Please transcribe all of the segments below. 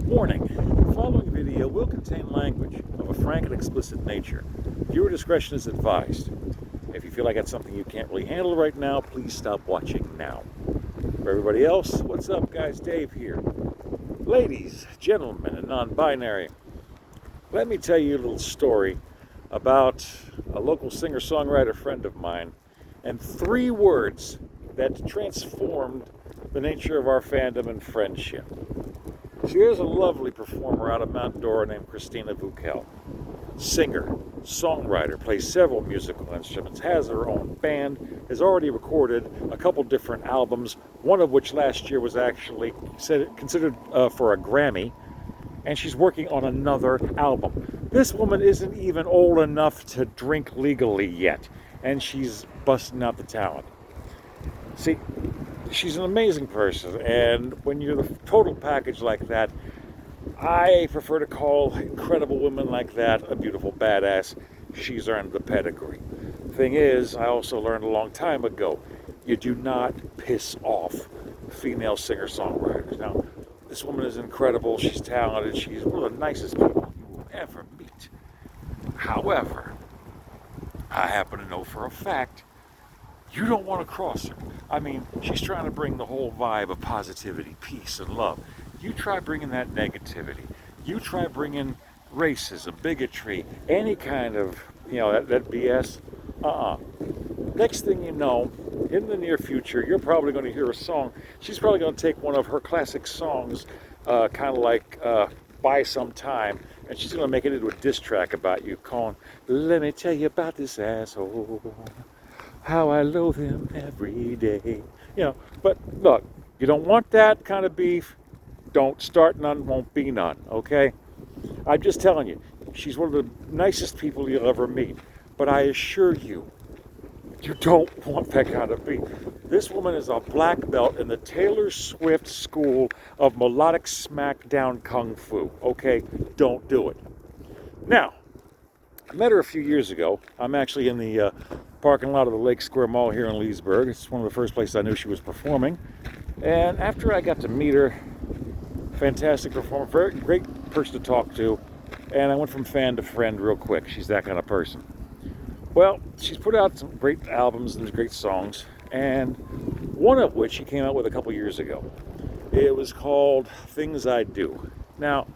Warning, the following video will contain language of a frank and explicit nature. Viewer discretion is advised. If you feel like that's something you can't really handle right now, please stop watching now. For everybody else, what's up guys? Dave here. Ladies, gentlemen, and non-binary, let me tell you a little story about a local singer-songwriter friend of mine and 3 words that transformed the nature of our fandom and friendship. She is a lovely performer out of Mount Dora named Christina Vukel. Singer, songwriter, plays several musical instruments, has her own band, has already recorded a couple different albums, one of which last year was actually considered for a Grammy, and she's working on another album. This woman isn't even old enough to drink legally yet, and she's busting out the talent. See, she's an amazing person, and when you're the total package like that, I prefer to call incredible women like that a beautiful badass. She's earned the pedigree. Thing is, I also learned a long time ago, you do not piss off female singer-songwriters. Now, this woman is incredible, she's talented, she's one of the nicest people you will ever meet. However, I happen to know for a fact you don't want to cross her. I mean, she's trying to bring the whole vibe of positivity, peace, and love. You try bringing that negativity. You try bringing racism, bigotry, any kind of, that BS. Next thing you know, in the near future, you're probably going to hear a song. She's probably going to take one of her classic songs, kind of like Buy Some Time, and she's going to make it into a diss track about you, calling, "Let me tell you about this asshole. How I loathe him every day." But look, you don't want that kind of beef. Don't start none, won't be none, okay? I'm just telling you, she's one of the nicest people you'll ever meet. But I assure you, you don't want that kind of beef. This woman is a black belt in the Taylor Swift school of melodic smackdown kung fu, okay? Don't do it. Now, I met her a few years ago. I'm actually in the parking lot of the Lake Square Mall here in Leesburg. It's one of the first places I knew she was performing. And after I got to meet her, fantastic performer, very great person to talk to, and I went from fan to friend real quick. She's that kind of person. Well, she's put out some great albums and great songs, and one of which she came out with a couple years ago. It was called Things I Do. Now,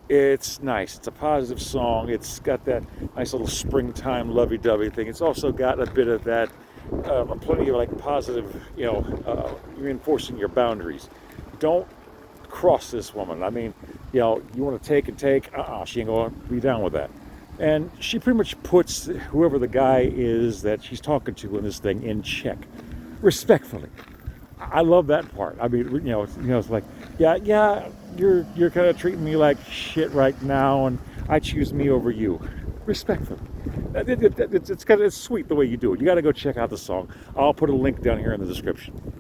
it's nice. It's a positive song. It's got that nice little springtime lovey-dovey thing. It's also got a bit of that, plenty of like positive, reinforcing your boundaries. Don't cross this woman. I mean, you want to take and take. She ain't going to be down with that. And she pretty much puts whoever the guy is that she's talking to in this thing in check, respectfully. I love that part. I mean, it's like, yeah, you're kind of treating me like shit right now, and I choose me over you, respectfully. It's sweet the way you do it. You got to go check out the song. I'll put a link down here in the description.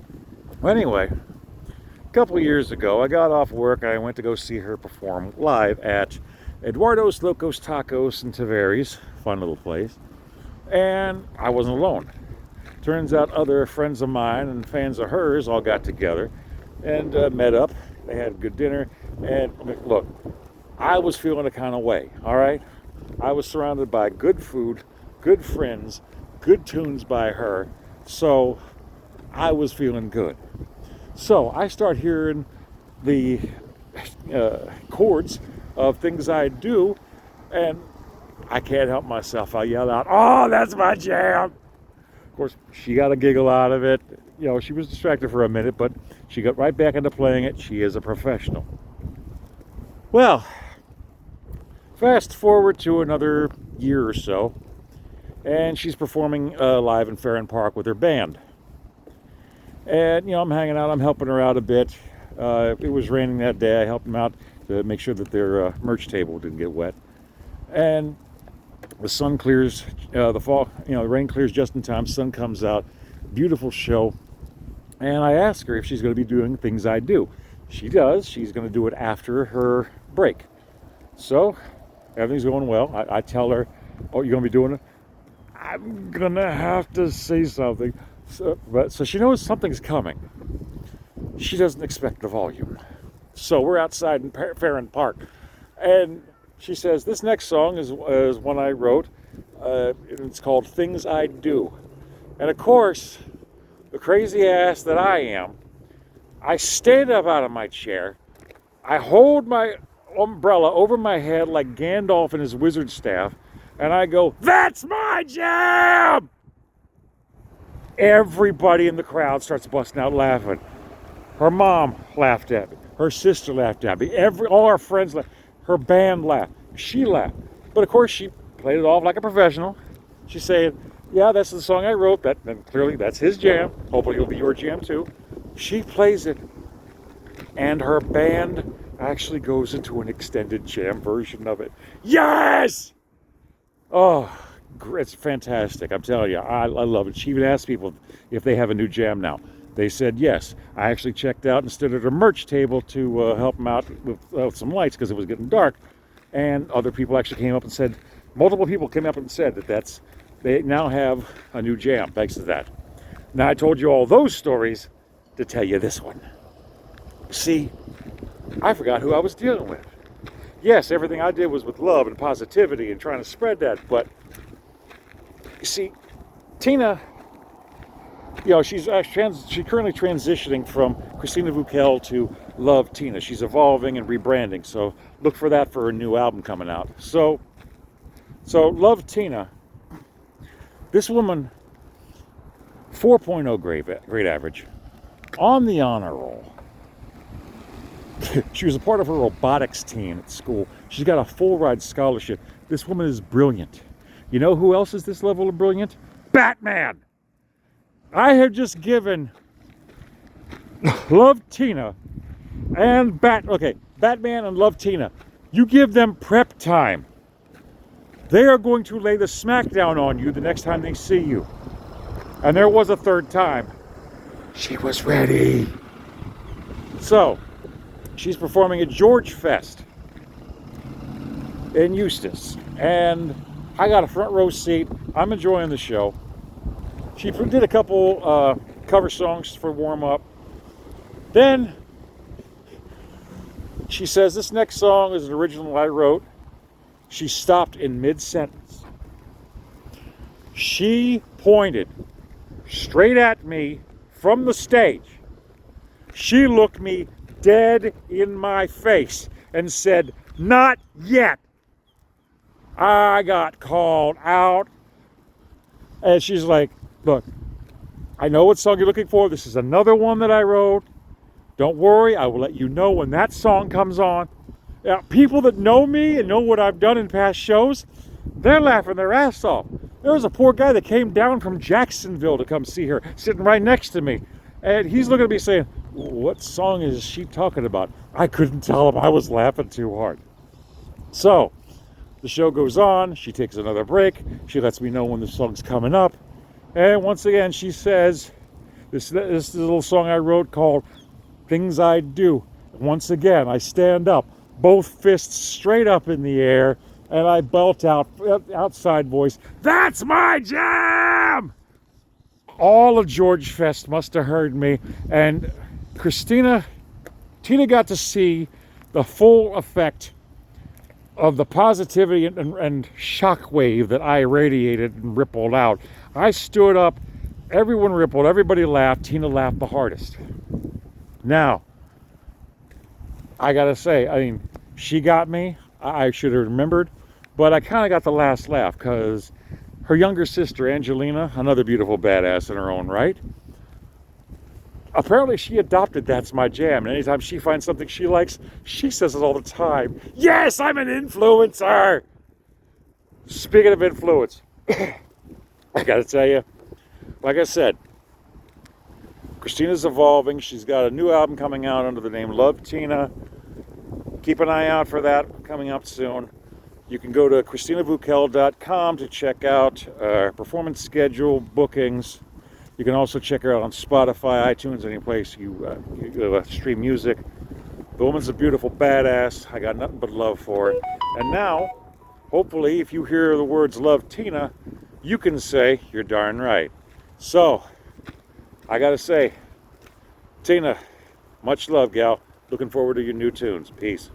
Well, anyway, a couple of years ago, I got off work and I went to go see her perform live at Eduardo's Locos Tacos in Tavares, fun little place, and I wasn't alone. Turns out other friends of mine and fans of hers all got together and met up. They had a good dinner, and look, I was feeling a kind of way, all right? I was surrounded by good food, good friends, good tunes by her, so I was feeling good. So I start hearing the chords of Things I Do, and I can't help myself. I yell out, "Oh, that's my jam!" Of course, she got a giggle out of it. She was distracted for a minute, but she got right back into playing it. She is a professional. Well, fast forward to another year or so, and she's performing live in Farron Park with her band. And, I'm hanging out, I'm helping her out a bit. It was raining that day. I helped them out to make sure that their merch table didn't get wet. And the sun clears, the rain clears just in time, sun comes out, beautiful show. And I ask her if she's going to be doing Things I Do. She does. She's going to do it after her break. So, everything's going well. I tell her, "Oh, you're going to be doing it?" "I'm going to have to say something." So she knows something's coming. She doesn't expect the volume. So we're outside in Farron Park, and she says, this next song is one I wrote. It's called Things I Do. And of course, the crazy ass that I am, I stand up out of my chair, I hold my umbrella over my head like Gandalf and his wizard staff, and I go, that's my jam! Everybody in the crowd starts busting out laughing. Her mom laughed at me. Her sister laughed at me. All our friends laughed. Her band laughed. She laughed. But of course, she played it off like a professional. She said, yeah, that's the song I wrote. And clearly, that's his jam. Hopefully, it'll be your jam, too. She plays it. And her band actually goes into an extended jam version of it. Yes! Oh, it's fantastic. I'm telling you, I love it. She even asked people if they have a new jam now. They said yes. I actually checked out and stood at a merch table to help them out with some lights because it was getting dark. And other people actually came up and said, multiple people came up and said that they now have a new jam thanks to that. Now, I told you all those stories to tell you this one. See, I forgot who I was dealing with. Yes, everything I did was with love and positivity and trying to spread that, but you see, Tina, she's currently transitioning from Christina Vukel to Love Tina. She's evolving and rebranding, so look for that for her new album coming out. So Love Tina, this woman, 4.0 grade average, on the honor roll. She was a part of her robotics team at school. She's got a full ride scholarship. This woman is brilliant. You know who else is this level of brilliant? Batman! I have just given Love Tina and Batman and Love Tina. You give them prep time. They are going to lay the smackdown on you the next time they see you. And there was a third time. She was ready. So, she's performing at George Fest in Eustis. And I got a front row seat. I'm enjoying the show. She did a couple cover songs for warm-up. Then she says, this next song is an original I wrote. She stopped in mid-sentence. She pointed straight at me from the stage. She looked me dead in my face and said, not yet. I got called out. And she's like, look, I know what song you're looking for. This is another one that I wrote. Don't worry, I will let you know when that song comes on. Now, people that know me and know what I've done in past shows, they're laughing their ass off. There was a poor guy that came down from Jacksonville to come see her, sitting right next to me. And he's looking at me saying, what song is she talking about? I couldn't tell him. I was laughing too hard. So, the show goes on. She takes another break. She lets me know when the song's coming up. And once again, she says, this is a little song I wrote called Things I Do. Once again, I stand up, both fists straight up in the air, and I belt out, outside voice, that's my jam! All of George Fest must have heard me, and Tina got to see the full effect of the positivity and shockwave that I radiated and rippled out. I stood up, everyone rippled, everybody laughed, Tina laughed the hardest. Now, I gotta say, I mean, she got me, I should have remembered, but I kind of got the last laugh because her younger sister, Angelina, another beautiful badass in her own right, apparently she adopted That's My Jam, and anytime she finds something she likes, she says it all the time. Yes, I'm an influencer! Speaking of influence, I gotta tell you, like I said, Christina's evolving. She's got a new album coming out under the name Love Tina. Keep an eye out for that coming up soon. You can go to ChristinaVukel.com to check out performance schedule, bookings. You can also check her out on Spotify, iTunes, any place you stream music. The woman's a beautiful badass. I got nothing but love for her. And now, hopefully, if you hear the words Love Tina, you can say, you're darn right. So, I gotta say, Tina, much love, gal. Looking forward to your new tunes. Peace.